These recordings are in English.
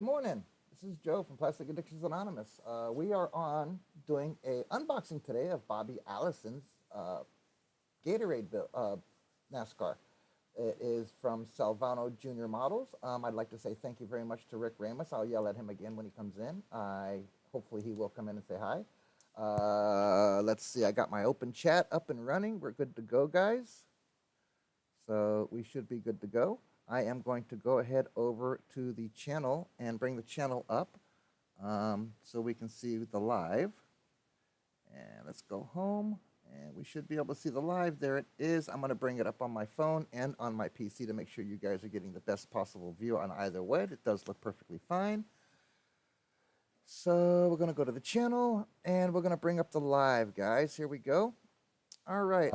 Good morning. This is Joe from Plastic Addictions Anonymous. We are on doing a unboxing today of Bobby Allison's Gatorade Nascar. It is from Salvano Junior Models. I'd like to say thank you very much to Rick Ramos. I'll yell at him again when he comes in. Hopefully he will come in and say hi. Let's see. I got my open chat up and running. We're good to go, guys. So we should be good to go. I am going to go ahead over to the channel and bring the channel up so we can see the live. And let's go home, and we should be able to see the live. There it is. I'm going to bring it up on my phone and on my PC to make sure you guys are getting the best possible view on either way. It does look perfectly fine. So we're going to go to the channel, and we're going to bring up the live, guys. Here we go. All right.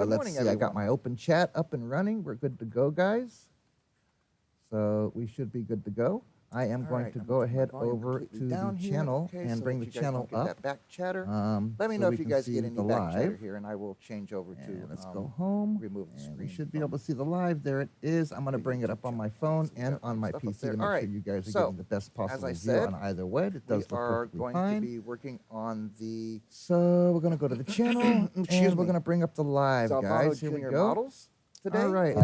Let's see. I got my open chat up and running. We're good to go, guys. So we should be good to go. I am going to go ahead over to the channel and bring the channel up. That back chatter. Let me know if you guys get any back chatter here, and I will change over to. Let's go home. Remove the screen. We should be able to see the live. There it is. I'm going to bring it up on my phone and on my PC to make sure you guys are getting the best possible view on either way. It does look perfectly fine. We are going to be working on the. So we're going to go to the channel and we're going to bring up the live, guys. Here we go. Today. All right.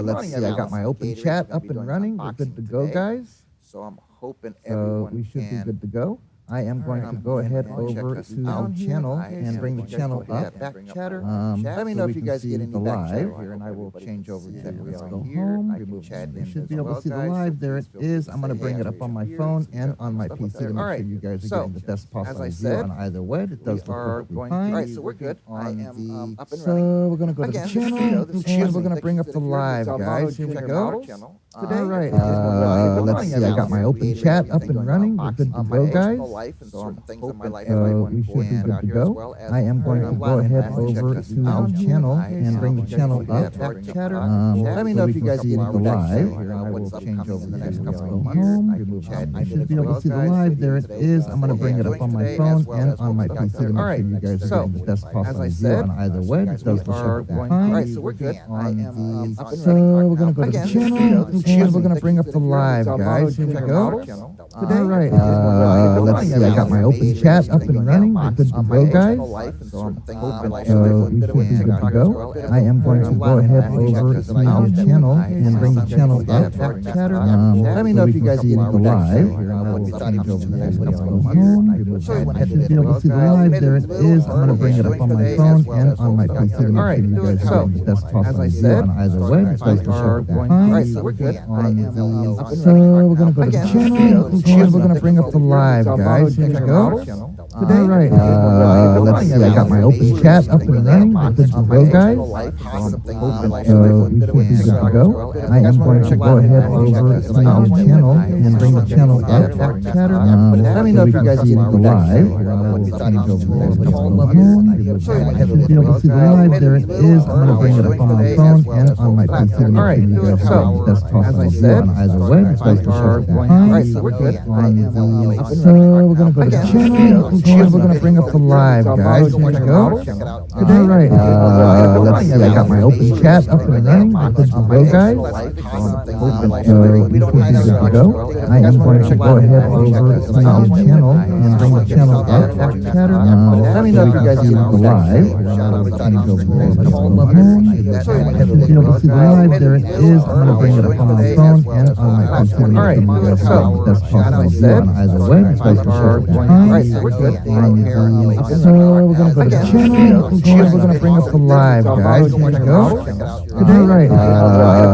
Let's see. I got my open chat up and running. We're good to go, guys. So I'm hoping everyone we should be good to go. I am going to go ahead over to the channel and bring the channel up. Back chatter. Let me know if you guys get any back chatter here, and I will change over to let's go home. Remove chat. You should be able to see the live. There it is. I'm going to bring it up on my phone and on my PC to make sure you guys are getting the best possible view on either way. It does look perfectly fine. All right, so we're good. I am up and running. So we're going to go to the channel and we're going to bring up the live, guys. Here we go. Today, all right. Let's see. I got my open chat up and running. We're good to go, guys. And certain things in my life we should be good to go. I am going to go ahead over to our channel and bring the channel up. Chatter. Let me know if you guys get the live. I will change over the next couple of years. I should be able to see the live. There it is. I'm going to bring it up on my phone and on my PC to make sure you guys are getting the best possible view on either way. It does look perfectly fine. All right, so we're good. So we're going to go to the channel and we're going to bring up the live, guys. Here we go. Today, all right. Let's see. I got my open chat up and running. We're good to go, guys. So we should be good to go. I am going to go ahead over to the channel and bring the channel up. Chatter. Let me know if you guys get the live. I will change over the next couple of years. I should be able to see the live. There it is. I'm going to bring it up on my phone and on my PC to make sure you guys are getting the best possible view on either way. It does look perfectly fine. All right, so we're good. So we're going to go to the channel and we're going to bring up the live, guys. Here we go. Today, all right. Let's see. I got my open chat up and running. We're good to go, guys. So we should be good to go. I am going to go ahead over to our channel and bring the channel up. Chatter. Let me know if you guys get the live. I will change over the next couple of years. I should be able to see the live. There it is. I'm going to bring it up on my phone and on my PC to make sure you guys have the best possible view on either way. It does look perfectly fine. All right, so we're good. So we're going to go to the channel and we're going to bring up the live, guys. Here we go. Today, all right. Let's see. I got my open chat up and running. We're good to go, guys. So we should be good to go. I am going to go ahead over to our channel and bring the channel up. Chatter. Let me know if you guys get the live. I will change over the next couple of years. I should be able to see the live. There it is. I'm going to bring it up on my phone and on my PC to make sure you guys have the best possible view on either way. It does look perfectly fine. All right, so we're good. So we're going to go to the channel and we're going to bring up the live, guys. Here we go. Today, all right.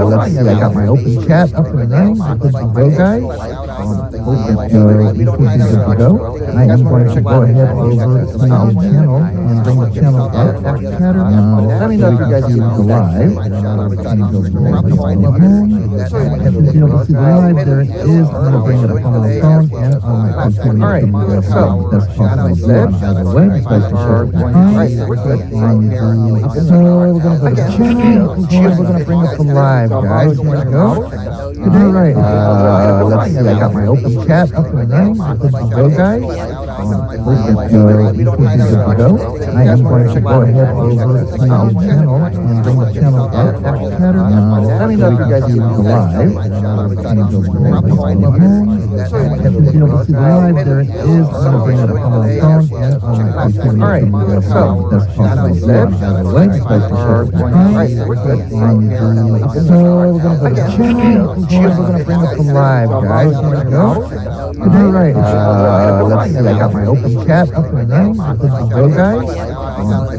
Let's see. I got my open chat up and running. We're good to go, guys. So we should be good to go. I am going to go ahead over to our channel and bring the channel up. Chatter. Let me know if you guys get the live. I will change over the next couple of years. I should be able to see the live. There it is. I'm going to bring it up on my phone and on my PC to make sure you guys have the best possible view on either way. It does look perfectly fine. So we're going to go to the channel and we're going to bring up the live, guys. Here we go. Today, all right. Let's see. I got my open chat up and running. We're good to go, guys. So We don't hide our go. I am going to go ahead over to the channel and bring the channel up chatter now. Let me know if you guys see the live. Have to be able to see the live. There it is. I'm going to bring it up on my phone. All right, so as I said, we're good. So we're going to go to the channel. We're going to bring up the live, guys. Here we go. All right. Let's see. I got my open chat up and running. Good to go, guys.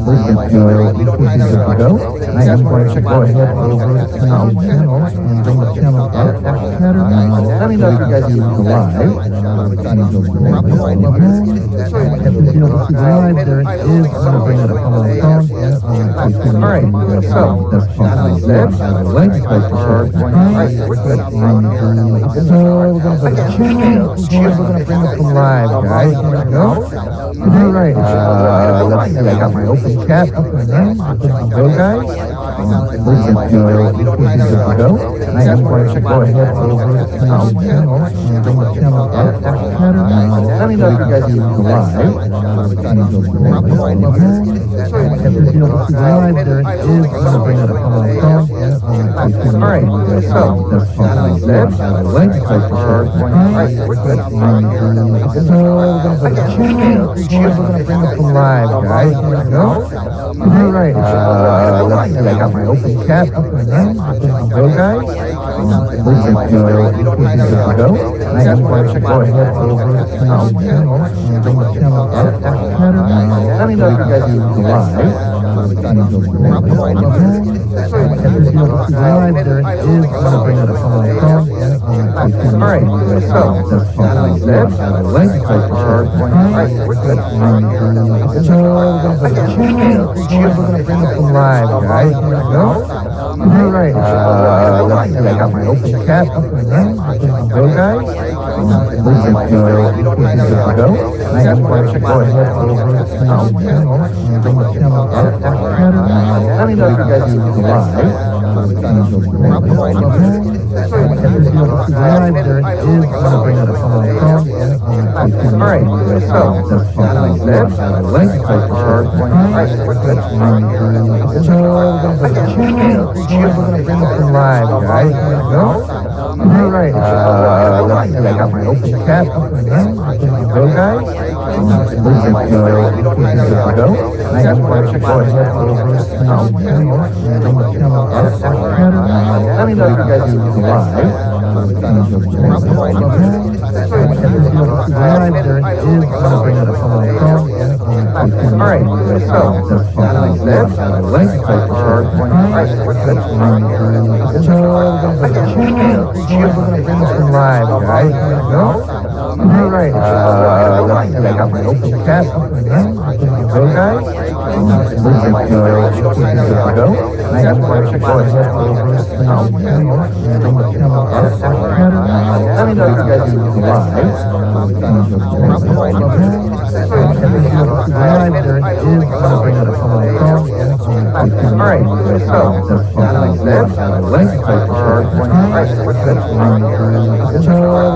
We don't hide our go. I am going to go ahead over to the channel and bring the channel up chatter now. Let me know if you guys see the live. Have to be able to see the live. There it is. I'm going to bring it up on my phone. All right, so as I said, we're good. So we're going to go to the channel. We're going to bring up the live, guys. Here we go. All right. Let's see. I got my open chat up and running. Good to go, guys. We don't hide our go. I am going to go ahead over to the channel and bring the channel up chatter now. Let me know if you guys see the live. Have to be able to see the live. There it is. I'm going to bring it up on my phone. All right, so as I said, we're good. So we're going to go to the channel. We're going to bring up the live, guys. Here we go. All right. Let's see. I got my open chat up and running. Good to go, guys. We don't hide our go. I am going to go ahead over to the channel and bring the channel up chatter now. Let me know if you guys see the live. Have to be able to see the live. There it is. I'm going to bring it up on my phone. All right, so as I said, we're good. So we're going to go to the channel. We're going to bring up the live, guys. Here we go. All right. Let's see. I got my open chat up and running. Good to go, guys. We don't hide our go. I am going to go ahead over to the channel and bring the channel up chatter now. Let me know if you guys see the live. Have to be able to see the live. There it is. I'm going to bring it up on my phone. All right, so as I said, we're good. So we're going to go to the channel. We're going to bring up the live, guys. Here we go. All right. Let's see. I got my open chat up and running. Good to go, guys. We don't hide our go. I am going to go ahead over to the channel and bring the channel up chatter now. Let me know if you guys see the live. Have to be able to see the live. There it is. I'm going to bring it up on my phone. All right, so as I said, we're good. So we're going to go to the channel. We're going to bring up the live, guys. Here we go. All right. Let's see. I got my open chat up and running. Good to go, guys. Go. I am going to go ahead over to the channel and bring the channel up chatter now. Let me know if you guys see the live. There it is. I'm going to bring it up on my phone. All right, so as I said, we're good. So we're going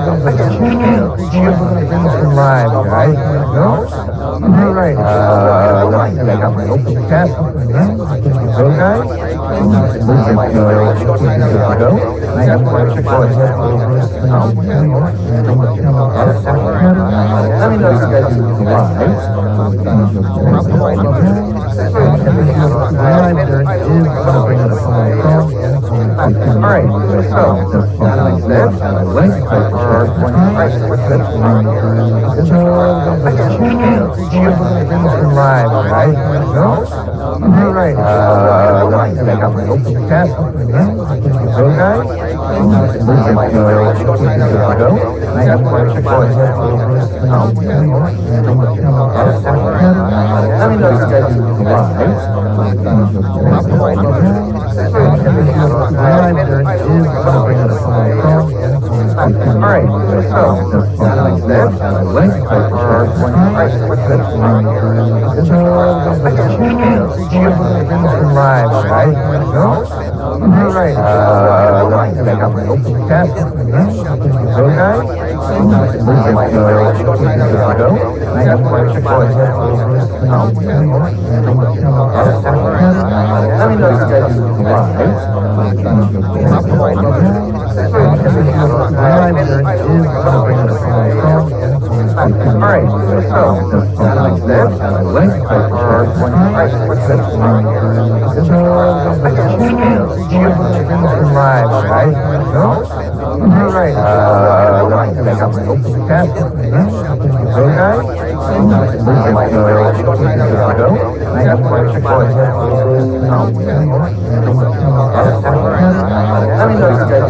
to go to the channel. We're going to bring up the live, guys. Here we go. All right. Let's see. I got my open chat up and running. Good to go, guys. Go. I am going to go ahead over to the channel and bring the channel up chatter now. Let me know if you guys see the live. Have to be able to see the live. There it is. I'm going to bring it up on my phone. All right, so as I said, we're good. So we're going to go to the channel. We're going to bring up the live, guys. Here we go. All right. Let's see. I got my open chat up and running. Good to go, guys. Go. I am going to go ahead over to the channel and bring the channel up chatter now. Let me know if you guys see the live. Have to be able to see the live. There it is. I'm going to bring it up on my phone. All right, so that's the link for our 26th live, guys. Go. All right, let's see, I got my open chat. Go, guys. Go. I got my support. Let me know if you guys are Alright, so that's the link for our 26th live, guys. Alright, I got my open chat. Go, guys. Go. I got my support. Let me know if you guys are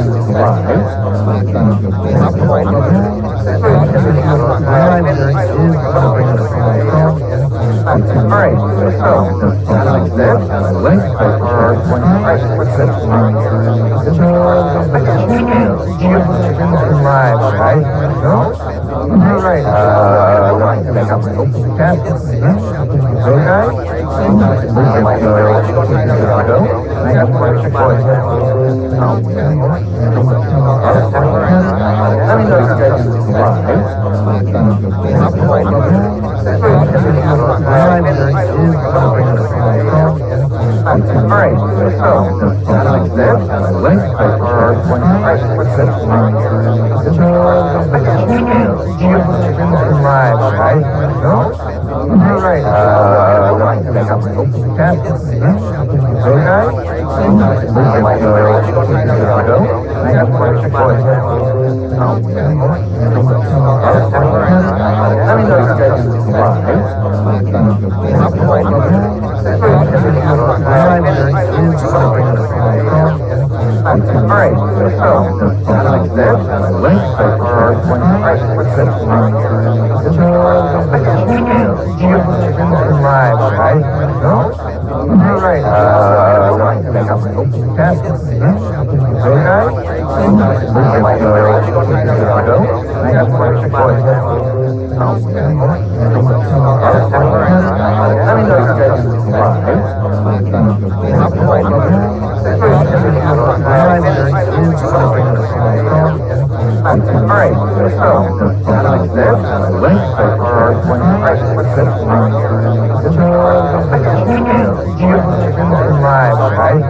Alright, so that's the link for our 26th live, guys. Alright, I got my open chat. Go, guys. Go. I got my support. Let me know if you guys are Alright, so that's the link for our 26th live, guys. Alright, I got my open chat. Go, guys. Go. I got my support. Let me know if you guys are Alright, so that's the link for our 26th live, guys. Alright, I got my open chat. Go, guys. Go. I got my support. Let me know if you guys Alright, so that's the link for our 26th live, guys.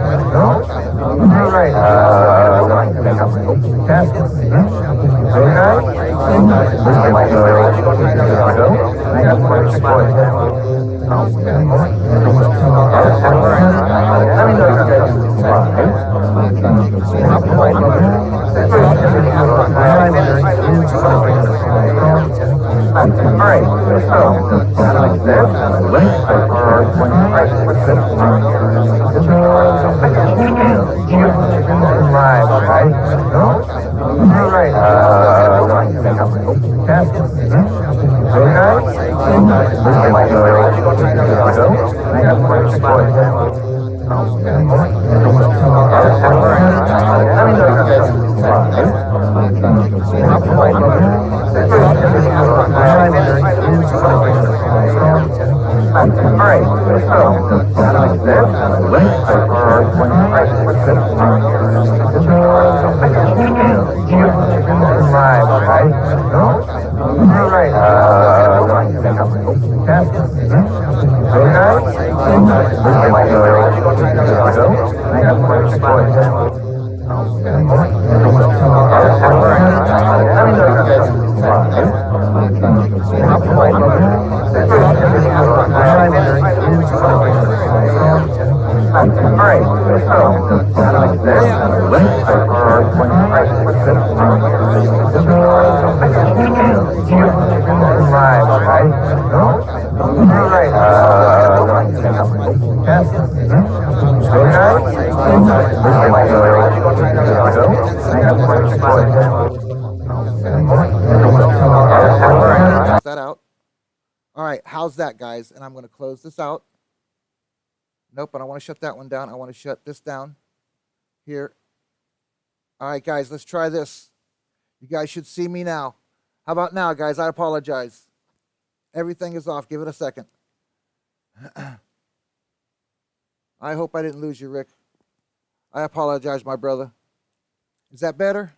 Alright, I got my open chat. Go, guys. Go. I got my support. Let me know if you guys Alright, so that's the link for our 26th live, guys. Alright, I got my open chat. Go, guys. Go. I got my support. Let me know if you guys Alright, so that's the link for our 26th live, guys. Alright, I got my open chat. Go, guys. Go. I got my support. Let me know if you guys Alright, so that's the link for our 26th live, guys. Alright, I got my open chat. Go, guys. Go. I got my support. Check that out. All right, how's that, guys? And I'm going to close this out. Nope, I don't want to shut that one down. I want to shut this down here. All right, guys, let's try this. You guys should see me now. How about now, guys? I apologize. Everything is off. Give it a second. I hope I didn't lose you, Rick. I apologize, my brother. Is that better?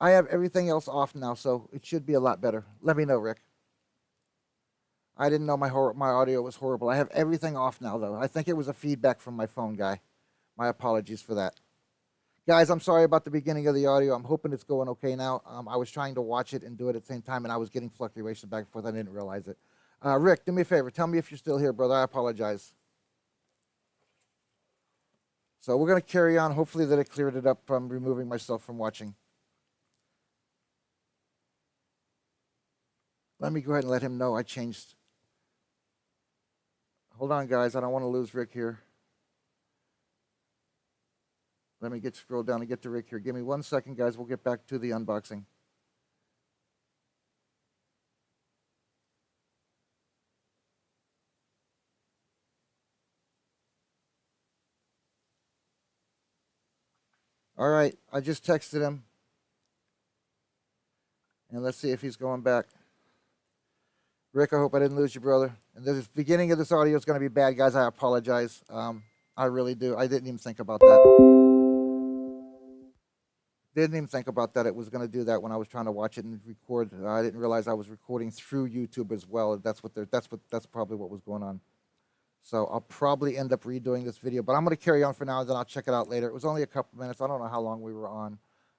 I have everything else off now, so it should be a lot better. Let me know, Rick. I didn't know my audio was horrible. I have everything off now, though. I think it was a feedback from my phone guy. My apologies for that. Guys, I'm sorry about the beginning of the audio. I'm hoping it's going okay now. I was trying to watch it and do it at the same time, and I was getting fluctuations back and forth. I didn't realize it. Rick, do me a favor. Tell me if you're still here, brother. I apologize. So we're going to carry on. Hopefully that it cleared it up from removing myself from watching. Let me go ahead and let him know I changed. Hold on, guys. I don't want to lose Rick here. Let me scroll down and get to Rick here. Give me 1 second, guys. We'll get back to the unboxing. All right. I just texted him. And let's see if he's going back. Rick, I hope I didn't lose you, brother. And the beginning of this audio is going to be bad, guys. I apologize. I really do. I didn't even think about that. Didn't even think about that. It was going to do that when I was trying to watch it and record. I didn't realize I was recording through YouTube as well. That's probably what was going on. So I'll probably end up redoing this video, but I'm going to carry on for now, and then I'll check it out later. It was only a couple minutes. I don't know how long we were on,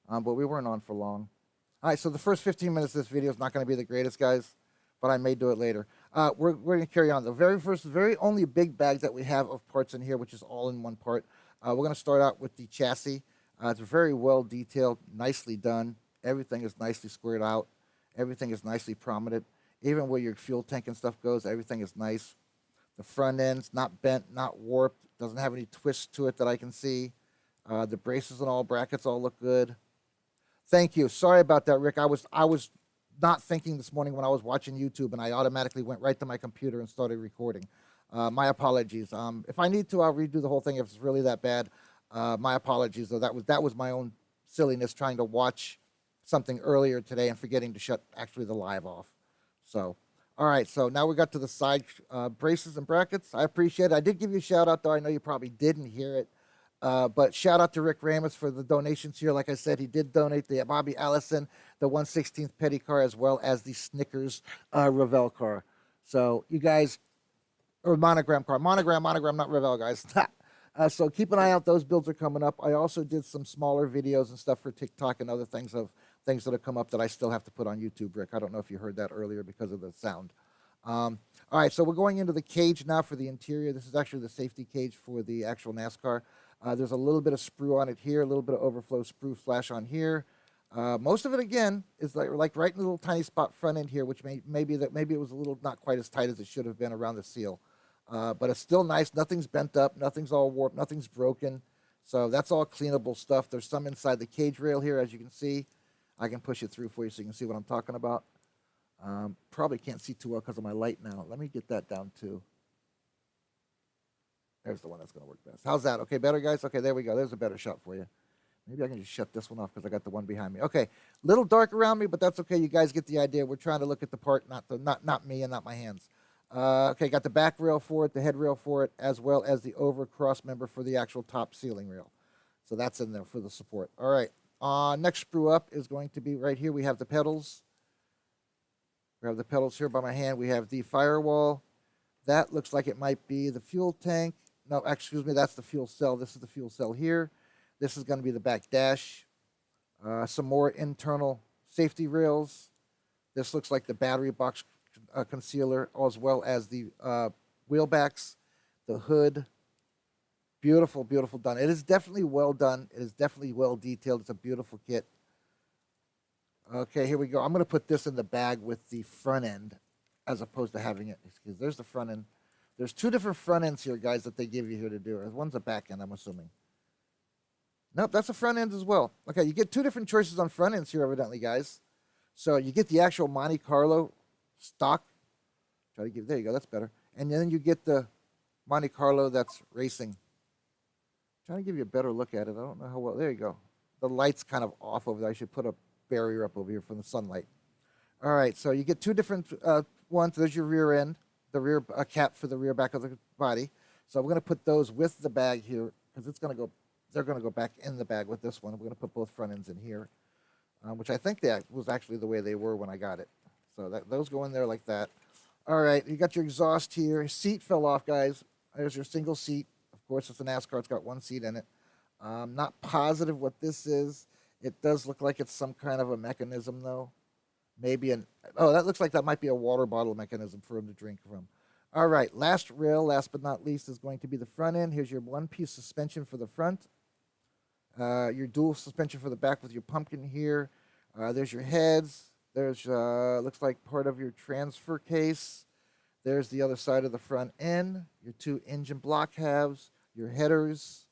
but we weren't on for long. All right, so the first 15 minutes of this video is not going to be the greatest, guys, but I may do it later. We're going to carry on. The very only big bag that we have of parts in here, which is all in one part. We're going to start out with the chassis. It's very well detailed, nicely done. Everything is nicely squared out. Everything is nicely prominent. Even where your fuel tank and stuff goes, everything is nice. The front end's not bent, not warped. Doesn't have any twists to it that I can see. The braces and all brackets all look good. Thank you. Sorry about that, Rick. I was not thinking this morning when I was watching YouTube, and I automatically went right to my computer and started recording. My apologies. If I need to, I'll redo the whole thing if it's really that bad. My apologies, though. That was my own silliness trying to watch something earlier today and forgetting to shut actually the live off. So, all right. So now we got to the side braces and brackets. I appreciate it. I did give you a shout out, though. I know you probably didn't hear it. But shout out to Rick Ramos for the donations here. Like I said, he did donate the Bobby Allison, the 1/16 Petty car, as well as the Snickers Revell car. So you guys, or monogram car, monogram, not Revell, guys. So keep an eye out. Those builds are coming up. I also did some smaller videos and stuff for TikTok and other things that have come up that I still have to put on YouTube, Rick. I don't know if you heard that earlier because of the sound. All right, so we're going into the cage now for the interior. This is actually the safety cage for the actual NASCAR. There's a little bit of sprue on it here, a little bit of overflow sprue flash on here. Most of it, again, is like right in the little tiny spot front end here, which maybe it was a little not quite as tight as it should have been around the seal. But it's still nice. Nothing's bent up. Nothing's all warped. Nothing's broken. So that's all cleanable stuff. There's some inside the cage rail here, as you can see. I can push it through for you so you can see what I'm talking about. Probably can't see too well because of my light now. Let me get that down too. There's the one that's going to work best. How's that? Okay, better, guys? Okay, there we go. There's a better shot for you. Maybe I can just shut this one off because I got the one behind me. Okay, little dark around me, but that's okay. You guys get the idea. We're trying to look at the part, not me and not my hands. Okay, got the back rail for it, the head rail for it, as well as the over cross member for the actual top ceiling rail. So that's in there for the support. All right, next sprue up is going to be right here. We have the pedals. We have the pedals here by my hand. We have the firewall. That looks like it might be the fuel tank. No, excuse me, that's the fuel cell. This is the fuel cell here. This is going to be the back dash. Some more internal safety rails. This looks like the battery box concealer, as well as the wheel backs, the hood. Beautiful, beautiful done. It is definitely well done. It is definitely well detailed. It's a beautiful kit. Okay, here we go. I'm going to put this in the bag with the front end as opposed to having it. Because there's the front end. There's two different front ends here, guys, that they give you here to do. One's a back end, I'm assuming. Nope, that's a front end as well. Okay, you get two different choices on front ends here, evidently, guys. So you get the actual Monte Carlo stock. Try to give, there you go, that's better. And then you get the Monte Carlo that's racing. Trying to give you a better look at it. I don't know how well, there you go. the light's kind of off over there. I should put a barrier up over here from the sunlight. All right, so you get two different ones. There's your rear end, the rear cap for the rear back of the body. So we're going to put those with the bag here because it's going to go. They're going to go back in the bag with this one. We're going to put both front ends in here, which I think that was actually the way they were when I got it. So those go in there like that. All right, you got your exhaust here. Seat fell off, guys. There's your single seat. Of course, it's a NASCAR. It's got one seat in it. Not positive what this is. It does look like it's some kind of a mechanism, though. Maybe that looks like that might be a water bottle mechanism for him to drink from. All right, last rail, last but not least, is going to be the front end. Here's your one-piece suspension for the front. Your dual suspension for the back with your pumpkin here. There's your heads. There's, looks like part of your transfer case. There's the other side of the front end. Your two engine block halves, your headers,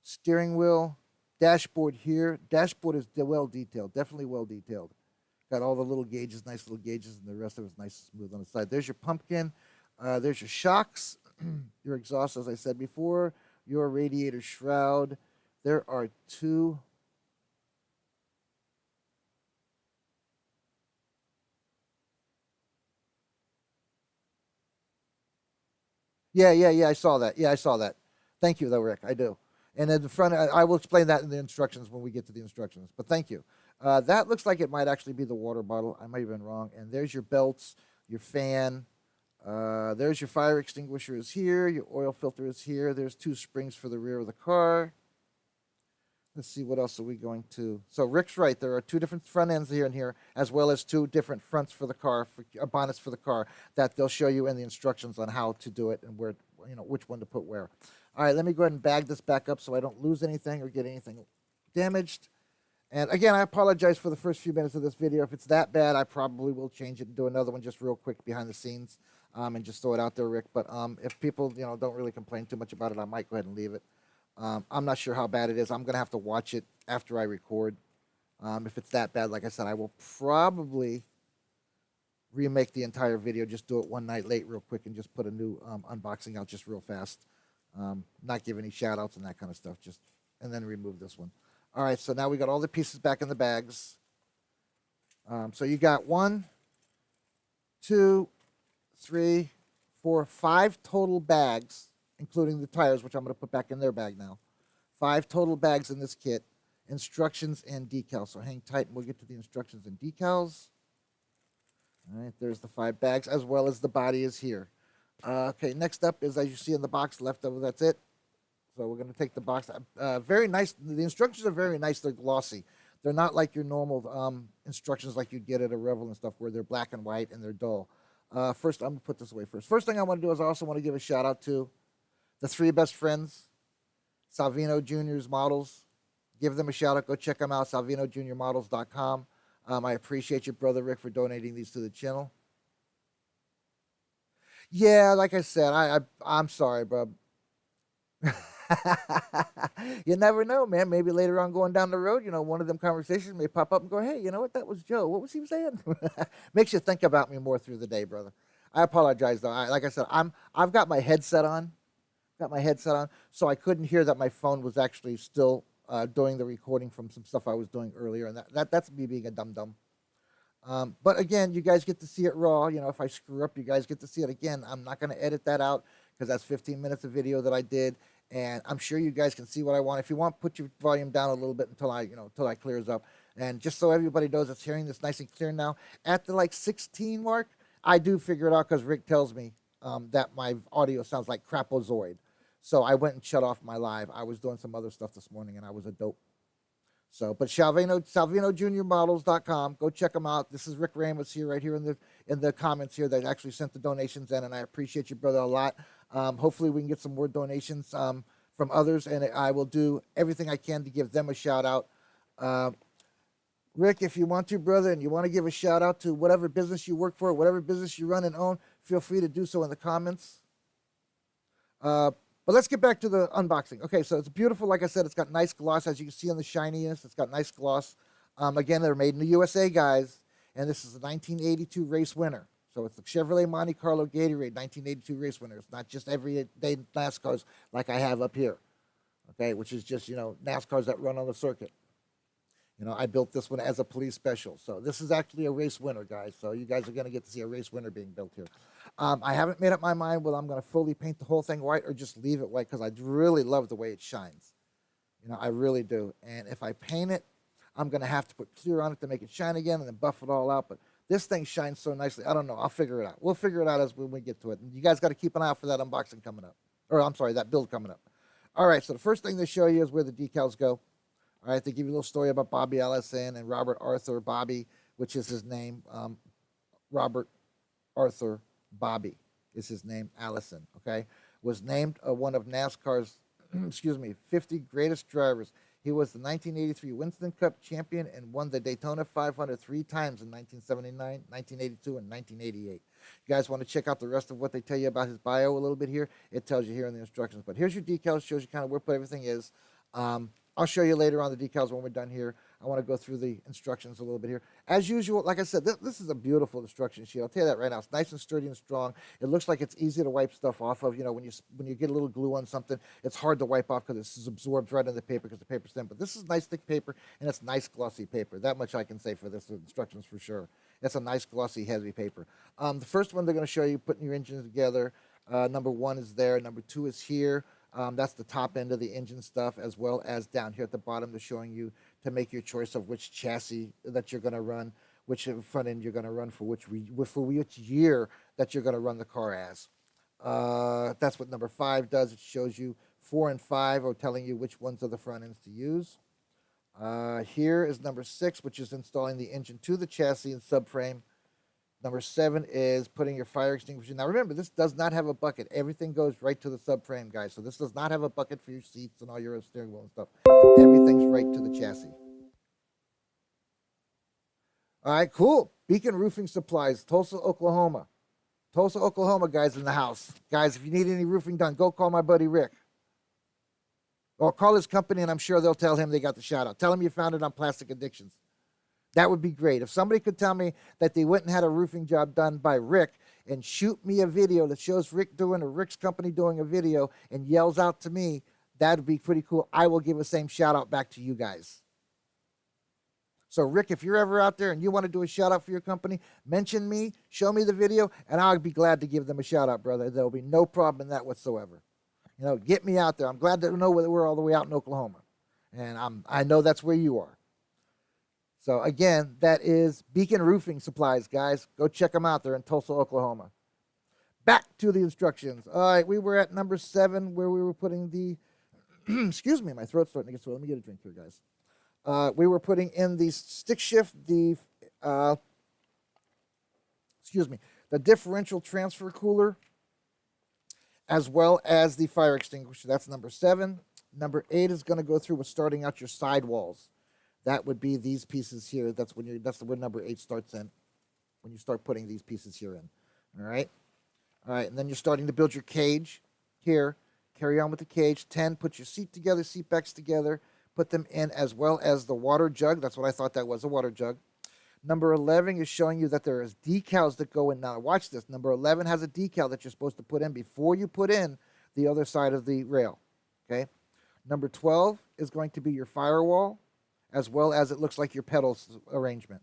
steering wheel, dashboard here. Dashboard is well detailed, definitely well detailed. Got all the little gauges, nice little gauges, and the rest of it's nice and smooth on the side. There's your pumpkin. There's your shocks, your exhaust, as I said before, your radiator shroud. There are two. Yeah, I saw that. Yeah, I saw that. Thank you, though, Rick. I do. And then the front, I will explain that in the instructions when we get to the instructions. But thank you. That looks like it might actually be the water bottle. I might have been wrong. And there's your belts, your fan. There's your fire extinguisher is here. Your oil filter is here. There's two springs for the rear of the car. Let's see, what else are we going to? So Rick's right. There are two different front ends here and here, as well as two different fronts for the car, bonnets for the car, that they'll show you in the instructions on how to do it and where, which one to put where. All right, let me go ahead and bag this back up so I don't lose anything or get anything damaged. And again, I apologize for the first few minutes of this video. If it's that bad, I probably will change it and do another one just real quick behind the scenes and just throw it out there, Rick. But if people, don't really complain too much about it, I might go ahead and leave it. I'm not sure how bad it is. I'm going to have to watch it after I record. If it's that bad, like I said, I will probably remake the entire video, just do it one night late real quick and just put a new unboxing out just real fast. Not give any shout outs and that kind of stuff, and then remove this one. All right, so now we got all the pieces back in the bags. So you got 1, 2, 3, 4, 5 total bags, including the tires, which I'm going to put back in their bag now. 5 total bags in this kit, instructions and decals. So hang tight and we'll get to the instructions and decals. All right, there's the 5 bags, as well as the body is here. Okay, next up is, as you see in the box, left over, that's it. So we're going to take the box. Very nice. The instructions are very nice. They're glossy. They're not like your normal instructions like you'd get at a Revel and stuff where they're black and white and they're dull. First, I'm going to put this away first. First thing I want to do is I also want to give a shout out to the 3 best friends, Salvano Jr.'s models. Give them a shout out. Go check them out, salvanojrmodels.com. I appreciate your brother Rick for donating these to the channel. Yeah, like I said, I'm sorry, bro. You never know, man. Maybe later on going down the road, one of them conversations may pop up and go, hey, you know what? That was Joe. What was he saying? Makes you think about me more through the day, brother. I apologize, though. Like I said, I've got my headset on. So I couldn't hear that my phone was actually still doing the recording from some stuff I was doing earlier, and that's me being a dum-dum. But again, you guys get to see it raw. If I screw up, you guys get to see it again. I'm not going to edit that out because that's 15 minutes of video that I did, and I'm sure you guys can see what I want. If you want, put your volume down a little bit until I clears up. And just so everybody knows, it's hearing this nice and clear now. At the 16 mark, I do figure it out because Rick tells me that my audio sounds like crapozoid. So I went and shut off my live. I was doing some other stuff this morning, and I was a dope. So, but salvanojrmodels.com. Go check them out. This is Rick Ramos here, right here in the comments here that actually sent the donations in, and I appreciate you, brother, a lot. Hopefully we can get some more donations from others, and I will do everything I can to give them a shout out. Rick, if you want to, brother, and you want to give a shout out to whatever business you work for, whatever business you run and own, feel free to do so in the comments. But let's get back to the unboxing. Okay, so it's beautiful. Like I said, it's got nice gloss. As you can see on the shininess, it's got nice gloss. Again, they're made in the USA, guys. And this is a 1982 race winner. So it's the Chevrolet Monte Carlo Gatorade 1982 race winner. It's not just everyday NASCARs like I have up here. okay, which is just, NASCARs that run on the circuit. I built this one as a police special. So this is actually a race winner, guys. So you guys are going to get to see a race winner being built here. I haven't made up my mind whether I'm going to fully paint the whole thing white or just leave it white because I really love the way it shines. I really do. And if I paint it, I'm going to have to put clear on it to make it shine again and then buff it all out. But this thing shines so nicely. I don't know. I'll figure it out. We'll figure it out as when we get to it. And you guys got to keep an eye out for that unboxing coming up. Or I'm sorry, that build coming up. All right, so the first thing they show you is where the decals go. All right, they give you a little story about Bobby Allison and Robert Arthur Bobby, which is his name. Robert Arthur Bobby is his name. Allison, okay, was named one of NASCAR's, 50 greatest drivers. He was the 1983 Winston Cup champion and won the Daytona 500 3 times in 1979, 1982, and 1988. You guys want to check out the rest of what they tell you about his bio a little bit here? It tells you here in the instructions. But here's your decals, shows you kind of where everything is. I'll show you later on the decals when we're done here. I want to go through the instructions a little bit here. As usual, like I said, this is a beautiful instruction sheet. I'll tell you that right now. It's nice and sturdy and strong. It looks like it's easy to wipe stuff off of. When you get a little glue on something, it's hard to wipe off because it's absorbed right in the paper because the paper's thin. But this is nice thick paper, and it's nice glossy paper. That much I can say for this instructions for sure. It's a nice glossy heavy paper. The first one they're going to show you putting your engine together. Number 1 is there. Number 2 is here. That's the top end of the engine stuff, as well as down here at the bottom, they're showing you to make your choice of which chassis that you're going to run, which front end you're going to run for which year that you're going to run the car as. That's what number 5 does. It shows you 4 and 5 are telling you which ones are the front ends to use. Here is number 6, which is installing the engine to the chassis and subframe. Number 7 is putting your fire extinguisher. Now remember, this does not have a bucket. Everything goes right to the subframe, guys. So this does not have a bucket for your seats and all your steering wheel and stuff. Everything's right to the chassis. All right, cool. Beacon Roofing Supplies, Tulsa, Oklahoma. Tulsa, Oklahoma, guys, in the house. Guys, if you need any roofing done, go call my buddy Rick. Or call his company, and I'm sure they'll tell him they got the shout out. Tell him you found it on Plastic Addictions. That would be great. If somebody could tell me that they went and had a roofing job done by Rick and shoot me a video that shows Rick doing or Rick's company doing a video and yells out to me, that would be pretty cool. I will give the same shout out back to you guys. So Rick, if you're ever out there and you want to do a shout out for your company, mention me, show me the video, and I'll be glad to give them a shout out, brother. There'll be no problem in that whatsoever. Get me out there. I'm glad to know that we're all the way out in Oklahoma. And I know that's where you are. So, again, that is Beacon Roofing Supplies, guys. Go check them out. They're in Tulsa, Oklahoma. Back to the instructions. All right, we were at number 7 where we were putting the, excuse me, my throat's starting to get sore. Let me get a drink here, guys. We were putting in the stick shift, the differential transfer cooler, as well as the fire extinguisher. That's number 7. Number 8 is going to go through with starting out your sidewalls. That would be these pieces here. That's where number 8 starts in, when you start putting these pieces here in. All right? All right, and then you're starting to build your cage here. Carry on with the cage. 10, put your seat together, seat backs together. Put them in as well as the water jug. That's what I thought that was, a water jug. Number 11 is showing you that there is decals that go in. Now, watch this. Number 11 has a decal that you're supposed to put in before you put in the other side of the rail. Okay? Number 12 is going to be your firewall, as well as it looks like your pedals arrangement.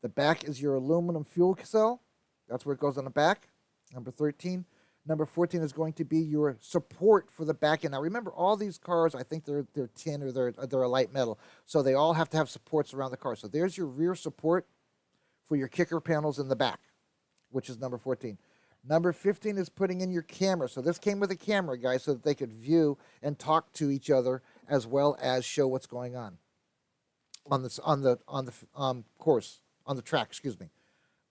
The back is your aluminum fuel cell. That's where it goes on the back. Number 13. Number 14 is going to be your support for the back end. Now remember, all these cars, I think they're tin or they're a light metal, so they all have to have supports around the car. So there's your rear support for your kicker panels in the back, which is number 14. Number 15 is putting in your camera. So this came with a camera, guys, so that they could view and talk to each other as well as show what's going on the course, on the track, excuse me.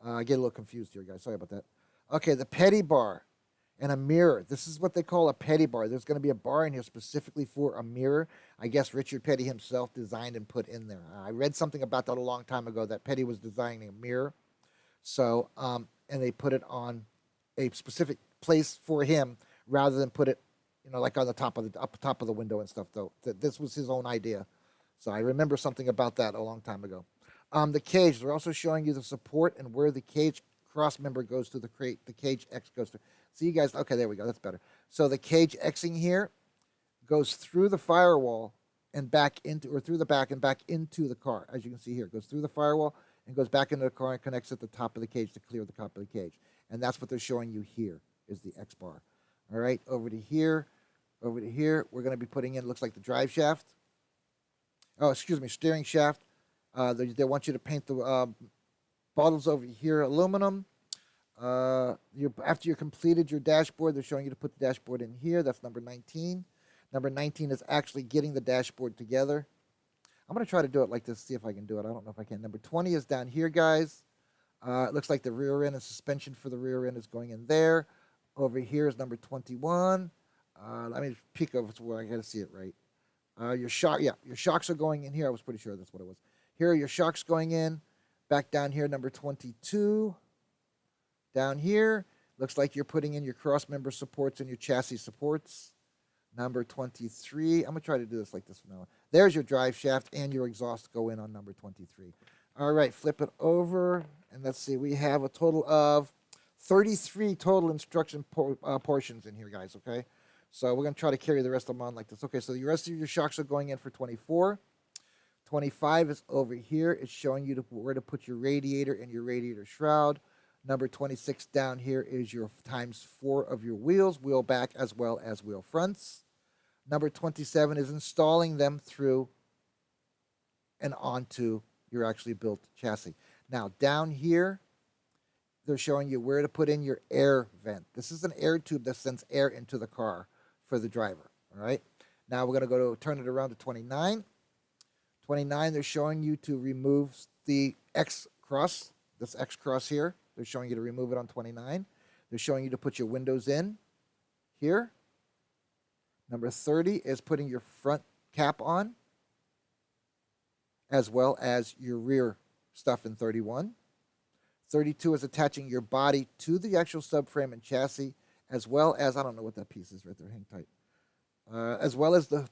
I get a little confused here, guys. Sorry about that. Okay, the petty bar and a mirror. This is what they call a petty bar. There's going to be a bar in here specifically for a mirror. I guess Richard Petty himself designed and put in there. I read something about that a long time ago, that Petty was designing a mirror. So, and they put it on a specific place for him rather than put it, like on the top of the window and stuff, though. This was his own idea. So I remember something about that a long time ago. The cage, they're also showing you the support and where the cage cross member goes to the crate, the cage X goes to. See, you guys, okay, there we go, that's better. So the cage Xing here, goes through the firewall and back into, or through the back and back into the car. As you can see here, it goes through the firewall and goes back into the car and connects at the top of the cage to clear the top of the cage. And that's what they're showing you here is the X bar. All right, over to here, we're going to be putting in, looks like the drive shaft. Oh, excuse me, steering shaft. They want you to paint the bottles over here aluminum. After you're completed your dashboard, they're showing you to put the dashboard in here. That's number 19. Number 19 is actually getting the dashboard together. I'm going to try to do it like this, see if I can do it. I don't know if I can. Number 20 is down here, guys. It looks like the rear end and suspension for the rear end is going in there. Over here is number 21. Let me peek over where I got to see it right. Your shocks are going in here. I was pretty sure that's what it was. Here are your shocks going in. Back down here, number 22. Down here, looks like you're putting in your cross member supports and your chassis supports. Number 23. I'm going to try to do this like this from now on. There's your drive shaft and your exhaust go in on number 23. All right, flip it over. And let's see, we have a total of 33 total instruction portions in here, guys, okay? So we're going to try to carry the rest of them on like this. Okay, so the rest of your shocks are going in for 24. 25 is over here. It's showing you where to put your radiator and your radiator shroud. Number 26 down here is your ×4 of your wheels, wheel back as well as wheel fronts. Number 27 is installing them through and onto your actually built chassis. Now down here, they're showing you where to put in your air vent. This is an air tube that sends air into the car for the driver, all right? Now we're going to turn it around to 29. 29, they're showing you to remove the X cross, this X cross here. They're showing you to remove it on 29. They're showing you to put your windows in here. Number 30 is putting your front cap on, as well as your rear stuff in 31. 32 is attaching your body to the actual subframe and chassis, as well as, I don't know what that piece is right there, hang tight. As well as the,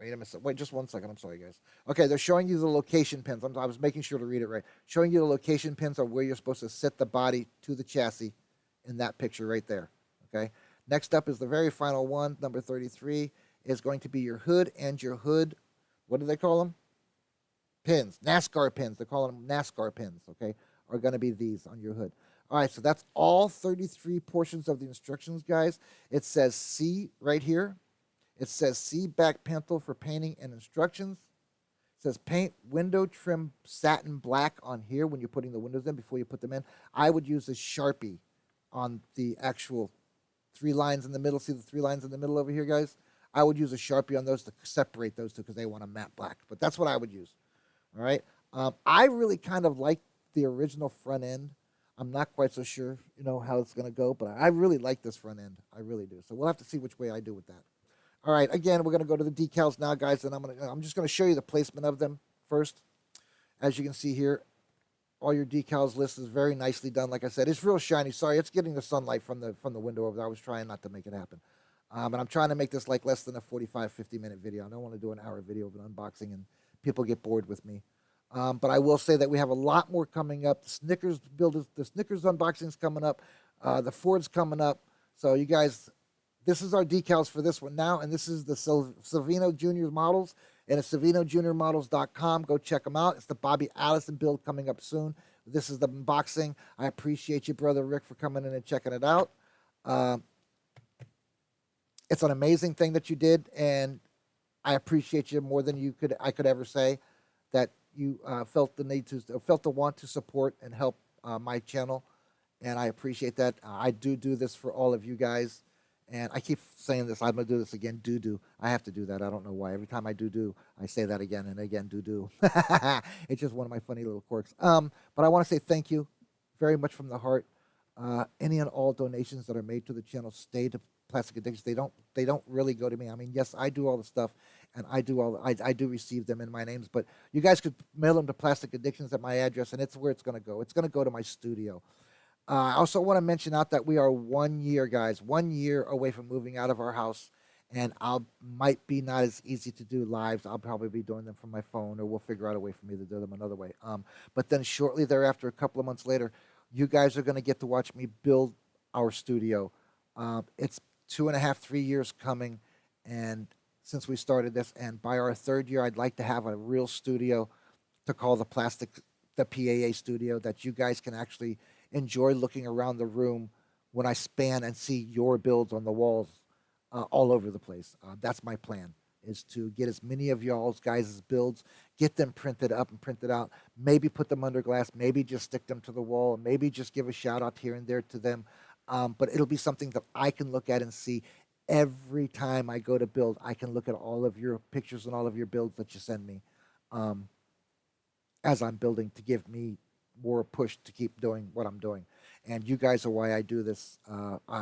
wait a minute, wait just 1 second, I'm sorry guys. Okay, they're showing you the location pins. I was making sure to read it right. Showing you the location pins of where you're supposed to set the body to the chassis in that picture right there, okay? Next up is the very final one, number 33, is going to be your hood and your hood, what do they call them? Pins, NASCAR pins. They're calling them NASCAR pins, okay, are going to be these on your hood. All right, so that's all 33 portions of the instructions, guys. It says C right here. It says C back panel for painting and instructions. It says paint window trim satin black on here when you're putting the windows in before you put them in. I would use a Sharpie on the actual 3 lines in the middle. See the 3 lines in the middle over here, guys? I would use a Sharpie on those to separate those two because they want a matte black. But that's what I would use. All right. I really kind of like the original front end. I'm not quite so sure, you know, how it's going to go, but I really like this front end. I really do. So we'll have to see which way I do with that. All right. Again, we're going to go to the decals now, guys, and I'm just going to show you the placement of them first. As you can see here, all your decals list is very nicely done. Like I said, it's real shiny. Sorry, it's getting the sunlight from the window over there. I was trying not to make it happen. And I'm trying to make this like less than a 45, 50-minute video. I don't want to do an hour video of an unboxing and people get bored with me. But I will say that we have a lot more coming up. The Snickers unboxing is coming up. The Ford's coming up. So you guys, this is our decals for this one now. And this is the Salvano Junior models. And it's SalvanoJuniorModels.com. Go check them out. It's the Bobby Allison build coming up soon. This is the unboxing. I appreciate you, Brother Rick, for coming in and checking it out. It's an amazing thing that you did, and I appreciate you more than I could ever say. That you felt the want to support and help my channel, and I appreciate that. I do this for all of you guys, and I keep saying this. I'm gonna do this again. Do I have to do that? I don't know why. Every time I do, I say that again and again. Do. It's just one of my funny little quirks. But I want to say thank you very much from the heart. Any and all donations that are made to the channel stay to Plastic Addictions. They don't really go to me. I mean, yes, I do all the stuff, and I do receive them in my names, but you guys could mail them to Plastic Addictions at my address, and it's where it's going to go. It's going to go to my studio. I also want to mention out that we are 1 year, guys, 1 year away from moving out of our house, and might be not as easy to do lives. I'll probably be doing them from my phone, or we'll figure out a way for me to do them another way. But then shortly thereafter, a couple of months later, you guys are going to get to watch me build our studio. It's 2.5, 3 years coming, And since we started this, and by our third year, I'd like to have a real studio to call the PAA studio, that you guys can actually enjoy looking around the room when I span and see your builds on the walls all over the place. That's my plan, is to get as many of y'all's guys' builds, get them printed up and printed out, maybe put them under glass, maybe just stick them to the wall, maybe just give a shout out here and there to them. But it'll be something that I can look at and see every time I go to build. I can look at all of your pictures and all of your builds that you send me as I'm building, to give me more push to keep doing what I'm doing. And you guys are why I do this.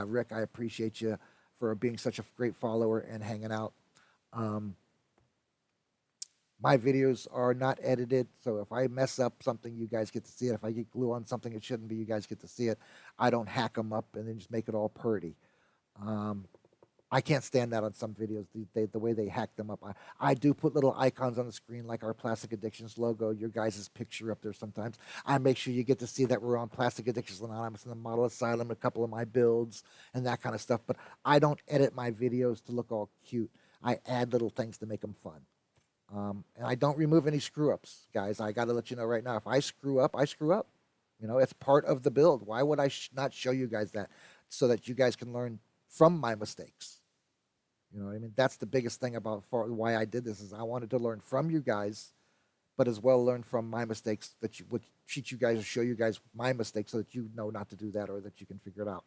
Rick, I appreciate you for being such a great follower and hanging out. My videos are not edited, so if I mess up something, you guys get to see it. If I get glue on something it shouldn't be, you guys get to see it. I don't hack them up and then just make it all purty. I can't stand that on some videos, the way they hack them up. I do put little icons on the screen like our Plastic Addictions logo, your guys' picture up there sometimes. I make sure you get to see that we're on Plastic Addictions Anonymous and the Model Asylum, a couple of my builds and that kind of stuff. But I don't edit my videos to look all cute. I add little things to make them fun. And I don't remove any screw-ups, guys. I got to let you know right now, if I screw up, I screw up. You know, it's part of the build. Why would I not show you guys that, so that you guys can learn from my mistakes? You know what I mean? That's the biggest thing about why I did this, is I wanted to learn from you guys, but as well learn from my mistakes, that would teach you guys or show you guys my mistakes so that you know not to do that, or that you can figure it out.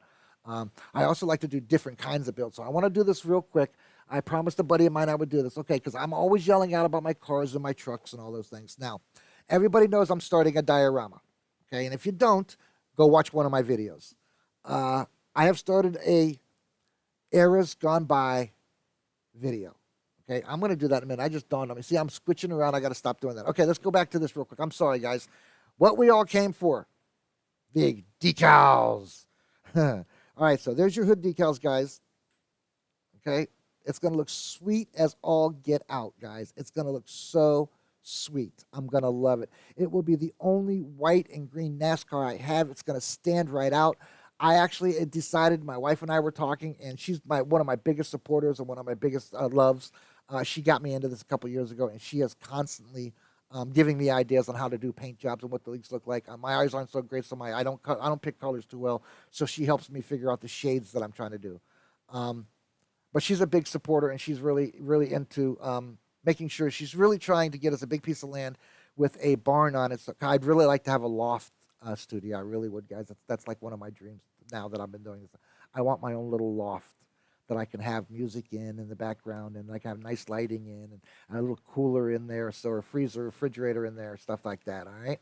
I also like to do different kinds of builds. So I want to do this real quick. I promised a buddy of mine I would do this. Okay, because I'm always yelling out about my cars and my trucks and all those things. Now, everybody knows I'm starting a diorama. Okay, and if you don't, go watch one of my videos. I have started a eras gone by video. Okay, I'm going to do that in a minute. I just dawned on me. See, I'm switching around. I got to stop doing that. Okay, let's go back to this real quick. I'm sorry, guys. What we all came for. Big decals. All right, so there's your hood decals, guys. Okay, it's going to look sweet as all get out, guys. It's going to look so sweet. I'm going to love it. It will be the only white and green NASCAR I have. It's going to stand right out. I actually decided, my wife and I were talking, and she's one of my biggest supporters and one of my biggest loves. She got me into this a couple years ago, and she is constantly giving me ideas on how to do paint jobs and what the leaks look like. My eyes aren't so great, so I don't pick colors too well. So she helps me figure out the shades that I'm trying to do. But she's a big supporter, and she's really, really into making sure. She's really trying to get us a big piece of land with a barn on it. So I'd really like to have a loft studio. I really would, guys. That's like one of my dreams now that I've been doing this. I want my own little loft that I can have music in the background, and I can have nice lighting in, and a little cooler in there, so a freezer, refrigerator in there, stuff like that. All right.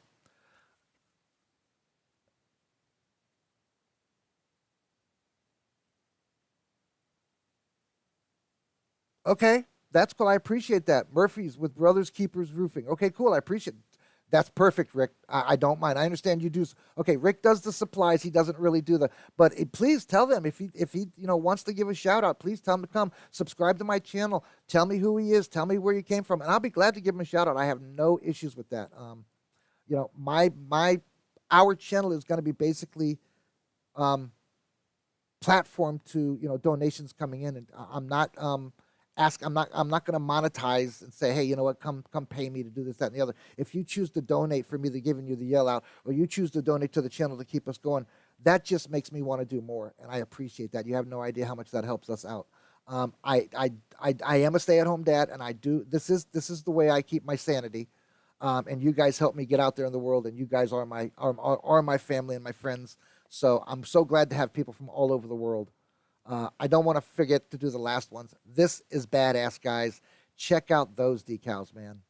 Okay, that's cool. I appreciate that. Murphy's with Brothers Keepers Roofing. Okay, cool. I appreciate it. That's perfect, Rick. I don't mind. I understand you do. Okay, Rick does the supplies. He doesn't really do the. But please tell them if he wants to give a shout out. Please tell him to come subscribe to my channel. Tell me who he is. Tell me where you came from, and I'll be glad to give him a shout out. I have no issues with that. Our channel is going to be basically platform to donations coming in, and I'm not I'm not going to monetize and say, hey, you know what, come pay me to do this, that, and the other. If you choose to donate for me to giving you the yell out, or you choose to donate to the channel to keep us going, that just makes me want to do more, and I appreciate that. You have no idea how much that helps us out. I am a stay-at-home dad, and I do this is the way I keep my sanity. And you guys help me get out there in the world, and you guys are my family and my friends. So I'm so glad to have people from all over the world. I don't want to forget to do the last ones. This is badass, guys. Check out those decals, man.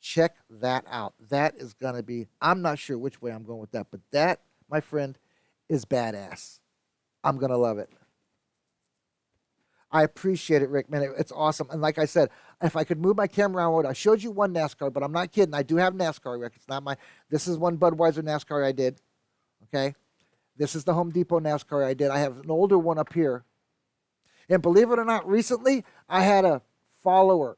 Check that out. That is going to be, I'm not sure which way I'm going with that, but that, my friend, is badass. I'm going to love it. I appreciate it, Rick, man. It's awesome. And like I said, if I could move my camera around, I showed you one NASCAR, but I'm not kidding. I do have NASCAR, Rick. It's not this is one Budweiser NASCAR I did, okay? This is the Home Depot NASCAR I did. I have an older one up here. And believe it or not, recently I had a follower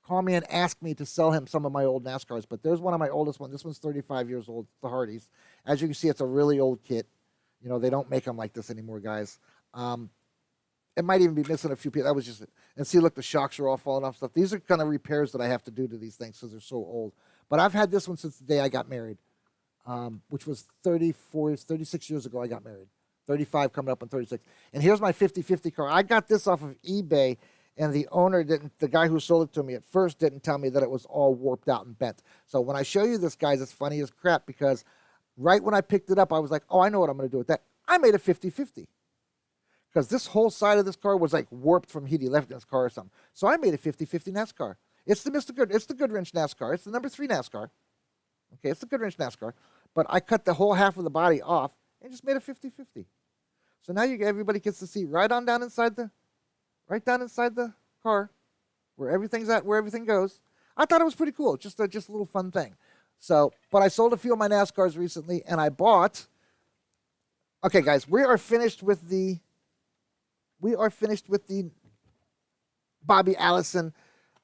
call me and ask me to sell him some of my old NASCARs. But there's one of my oldest ones. This one's 35 years old, the Hardys. As you can see, it's a really old kit. They don't make them like this anymore, guys. It might even be missing a few pieces. That was just it. And see, look, the shocks are all falling off stuff. These are kind of repairs that I have to do to these things because they're so old. But I've had this one since the day I got married, which was 36 years ago I got married. 35 coming up on 36. And here's my 50-50 car. I got this off of eBay, and the owner didn't, the guy who sold it to me at first didn't tell me that it was all warped out and bent. So when I show you this, guys, it's funny as crap because right when I picked it up, I was like, oh, I know what I'm going to do with that. I made a 50-50. Because this whole side of this car was like warped from heat. He left in his car or something. So I made a 50-50 NASCAR. It's the Mr. Good. It's the Goodwrench NASCAR. It's the number 3 NASCAR. Okay, it's the Goodwrench NASCAR. But I cut the whole half of the body off and just made a 50-50. So now everybody gets to see right down inside the car where everything's at, where everything goes. I thought it was pretty cool. Just a little fun thing. So, but I sold a few of my NASCARs recently, and I bought. Okay, guys, we are finished with the Bobby Allison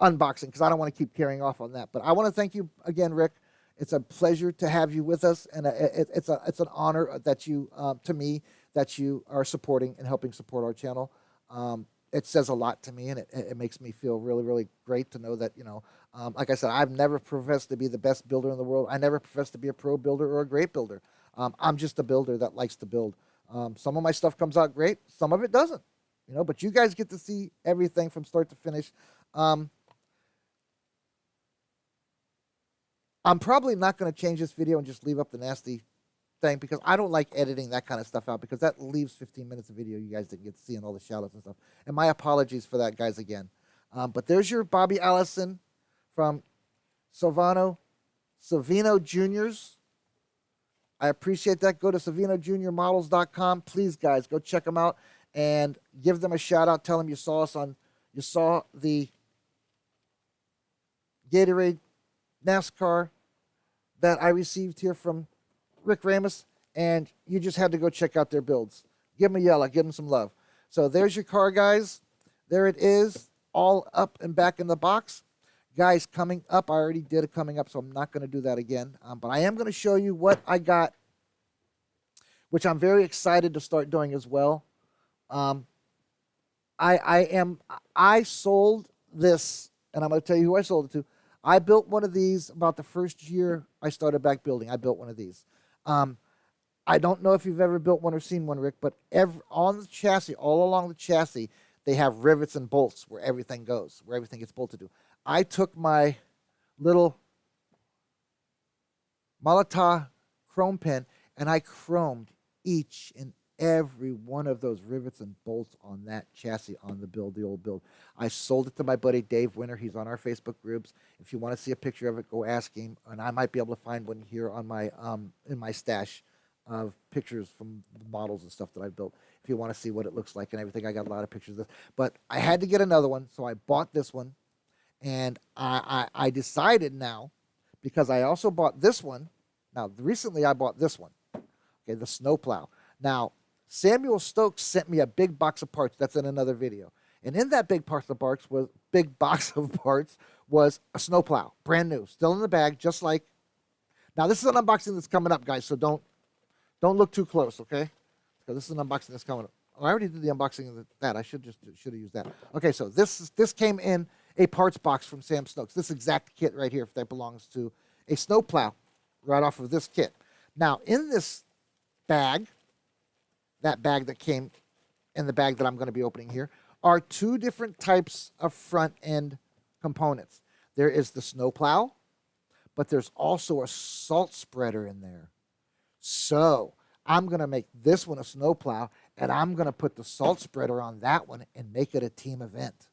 unboxing because I don't want to keep carrying off on that. But I want to thank you again, Rick. It's a pleasure to have you with us, and it's an honor that you to me that you are supporting and helping support our channel. It says a lot to me, and it makes me feel really, really great to know that, like I said, I've never professed to be the best builder in the world. I never professed to be a pro builder or a great builder. I'm just a builder that likes to build. Some of my stuff comes out great. Some of it doesn't, but you guys get to see everything from start to finish. I'm probably not going to change this video and just leave up the nasty thing because I don't like editing that kind of stuff out because that leaves 15 minutes of video you guys didn't get to see and all the shout-outs and stuff. And my apologies for that, guys, again. But there's your Bobby Allison from Salvano Juniors. I appreciate that. Go to SalvinoJuniorModels.com. Please, guys, go check them out and give them a shout-out. Tell them you saw the Gatorade NASCAR that I received here from Rick Ramos, and you just had to go check out their builds. Give them a yell, give them some love. So there's your car, guys. There it is, all up and back in the box. Guys, coming up, I already did a coming up, so I'm not going to do that again. But I am going to show you what I got, which I'm very excited to start doing as well. I sold this, and I'm going to tell you who I sold it to. I built one of these about the first year I started back building. I built one of these. I don't know if you've ever built one or seen one, Rick, but on the chassis, all along the chassis, they have rivets and bolts where everything goes, where everything gets bolted to. I took my little Malata chrome pen and I chromed each and every one of those rivets and bolts on that chassis on the old build. I sold it to my buddy Dave Winter. He's on our Facebook groups. If you want to see a picture of it, go ask him, and I might be able to find one here on my in my stash of pictures from models and stuff that I built. If you want to see what it looks like and everything, I got a lot of pictures of this. But I had to get another one, so I bought this one, and I decided now, because I also bought this one. Now, recently I bought this one, okay, the snowplow. Now, Samuel Stokes sent me a big box of parts. That's in another video. And in that big box of parts was a snowplow, brand new, still in the bag, just like. Now, this is an unboxing that's coming up, guys, so don't look too close, okay? Because this is an unboxing that's coming up. Oh, I already did the unboxing of that. I should have used that. Okay, so this came in a parts box from Sam Stokes. This exact kit right here, if that belongs to a snowplow, right off of this kit. Now, in this bag, that bag that came in the bag that I'm going to be opening here, are two different types of front end components. There is the snowplow, but there's also a salt spreader in there. So I'm going to make this one a snowplow, and I'm going to put the salt spreader on that one and make it a team event.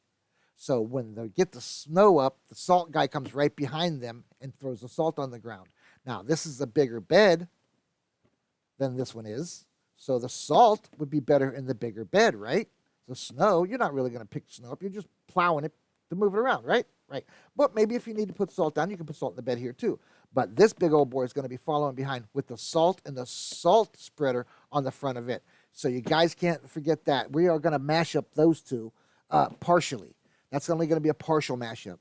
So when they get the snow up, the salt guy comes right behind them and throws the salt on the ground. Now, this is a bigger bed than this one is. So the salt would be better in the bigger bed, right? The snow, you're not really going to pick snow up. You're just plowing it to move it around, right? Right. But maybe if you need to put salt down, you can put salt in the bed here too. But this big old boy is going to be following behind with the salt and the salt spreader on the front of it. So you guys can't forget that. We are going to mash up those two partially. That's only going to be a partial mashup.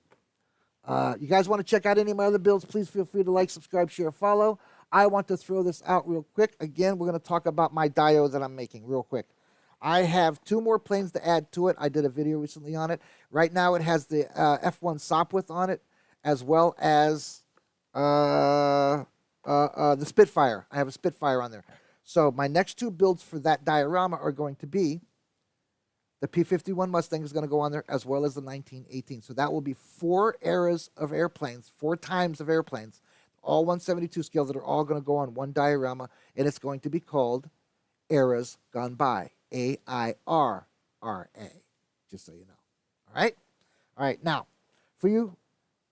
You guys want to check out any of my other builds, please feel free to like, subscribe, share, follow. I want to throw this out real quick. Again, we're going to talk about my diode that I'm making real quick. I have 2 more planes to add to it. I did a video recently on it. Right now it has the F1 Sopwith on it, as well as the Spitfire. I have a Spitfire on there. So my next 2 builds for that diorama are going to be the P-51 Mustang is going to go on there, as well as the 1918. So that will be 4 eras of airplanes, 4 times of airplanes, all 172 scale that are all going to go on one diorama, and it's going to be called Eras Gone By, AIRRA, just so you know. All right? All right, now, for you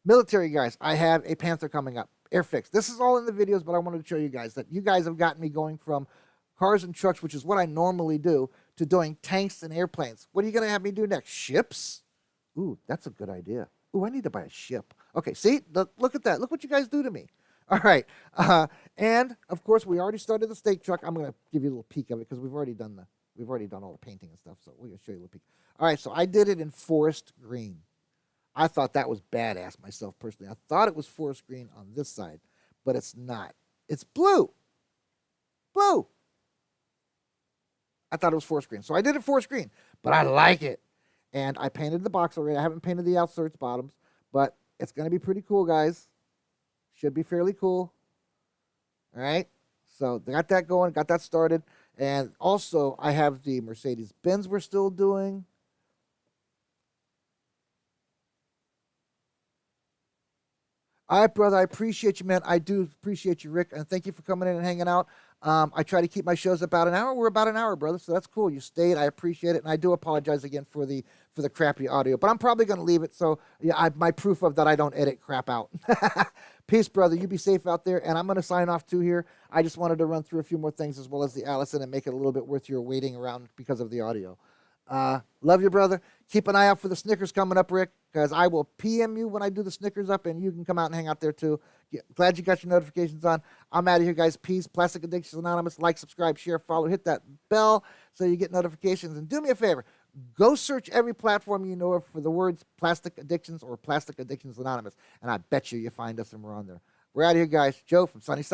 military guys, I have a Panther coming up, Airfix. This is all in the videos, but I wanted to show you guys that you guys have gotten me going from cars and trucks, which is what I normally do, to doing tanks and airplanes. What are you going to have me do next? Ships? Ooh, that's a good idea. Ooh, I need to buy a ship. Okay, see? Look at that. Look what you guys do to me. All right. And, of course, we already started the stake truck. I'm going to give you a little peek of it because we've already done all the painting and stuff, so we're going to show you a little peek. All right, so I did it in forest green. I thought that was badass myself personally. I thought it was forest green on this side, but it's not. It's blue. Blue. I thought it was forest green. So I did it forest green, but I like it. And I painted the box already. I haven't painted the outskirts bottoms, but it's going to be pretty cool, guys. Should be fairly cool. All right. So they got that going, got that started. And also I have the Mercedes-Benz we're still doing. All right, brother, I appreciate you, man. I do appreciate you, Rick, and thank you for coming in and hanging out. I try to keep my shows about an hour. We're about an hour, brother, so that's cool. You stayed. I appreciate it, and I do apologize again for the crappy audio, but I'm probably going to leave it, so yeah, my proof of that I don't edit crap out. Peace, brother. You be safe out there, and I'm going to sign off, too, here. I just wanted to run through a few more things as well as the Allison and make it a little bit worth your waiting around because of the audio. Love you, brother. Keep an eye out for the Snickers coming up, Rick, because I will PM you when I do the Snickers up, and you can come out and hang out there, too. Glad you got your notifications on. I'm out of here, guys. Peace. Plastic Addictions Anonymous. Like, subscribe, share, follow. Hit that bell so you get notifications. And do me a favor. Go search every platform you know of for the words Plastic Addictions or Plastic Addictions Anonymous, and I bet you find us and we're on there. We're out of here, guys. Joe from Sunny Side.